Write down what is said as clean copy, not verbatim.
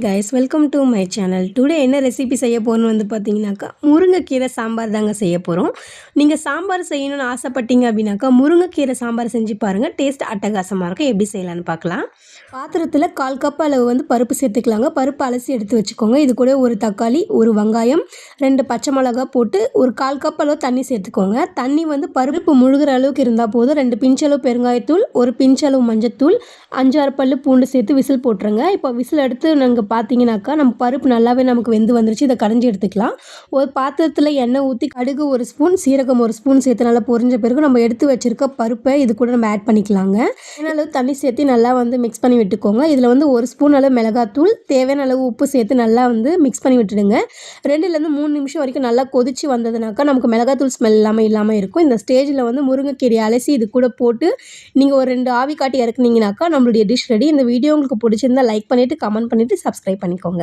Guys welcome to my channel. Today என்ன recipe செய்ய போகிறோன்னு வந்து பார்த்தீங்கன்னாக்கா முருங்கைக்கீரை சாம்பார் தாங்க செய்ய போகிறோம். நீங்கள் சாம்பார் செய்யணும்னு ஆசைப்பட்டீங்க அப்படின்னாக்கா முருங்கைக்கீரை சாம்பார் செஞ்சு பாருங்கள். டேஸ்ட் அட்டகாசமாக இருக்கும். எப்படி செய்யலான்னு பார்க்கலாம். பாத்திரத்தில் 1/4 கப் அளவு வந்து பருப்பு சேர்த்துக்கலாங்க. பருப்பு அலசி எடுத்து வச்சுக்கோங்க. இது கூட ஒரு தக்காளி, ஒரு வெங்காயம், 2 பச்சை மிளகா போட்டு ஒரு 1/4 கப் அளவு தண்ணி சேர்த்துக்கோங்க. தண்ணி வந்து பருப்பு முழுகிற அளவுக்கு இருந்தால் போதும். 2 பிஞ்ச் அளவு பெருங்காயத்தூள், ஒரு பிஞ்ச் அளவு மஞ்சத்தூள், 5-6 பல்லு பூண்டு சேர்த்து விசில் போட்டுருங்க. இப்போ விசில் எடுத்து நாங்கள் பார்த்தீங்கன்னாக்கா நம்ம பருப்பு நல்லாவே நமக்கு வெந்து வந்துருச்சு. இதை கரைஞ்சி எடுத்துக்கலாம். ஒரு பாத்திரத்தில் எண்ணெய் ஊற்றி கடுகு 1 ஸ்பூன், சீரகம் 1 ஸ்பூன் சேர்த்து நல்லா பொரிஞ்ச பிறகு நம்ம எடுத்து வச்சிருக்க பருப்பை இது கூட நம்ம ஆட் பண்ணிக்கலாங்க. தேவையான அளவு தண்ணி சேர்த்து நல்லா வந்து மிக்ஸ் பண்ணி விட்டுக்கோங்க. இதில் வந்து 1 ஸ்பூன் அளவு மிளகாத்தூள், தேவையான அளவு உப்பு சேர்த்து நல்லா வந்து மிக்ஸ் பண்ணி விட்டுடுங்க. 2லேருந்து 3 நிமிஷம் வரைக்கும் நல்லா கொதிச்சு வந்ததுனாக்கா நமக்கு மிளகாத்தூள் ஸ்மெல் இல்லாமல் இருக்கும். இந்த ஸ்டேஜில் வந்து முருங்கைக்கீரை அலசி இது கூட போட்டு நீங்கள் ஒரு 2 ஆவி காட்டி இறக்குனீங்கனாக்கா நம்மளுடைய டிஷ் ரெடி. இந்த வீடியோ உங்களுக்கு பிடிச்சிருந்தா லைக் பண்ணிவிட்டு கமெண்ட் பண்ணிவிட்டு சப்ஸ்கிரைப் பண்ணிக்கோங்க.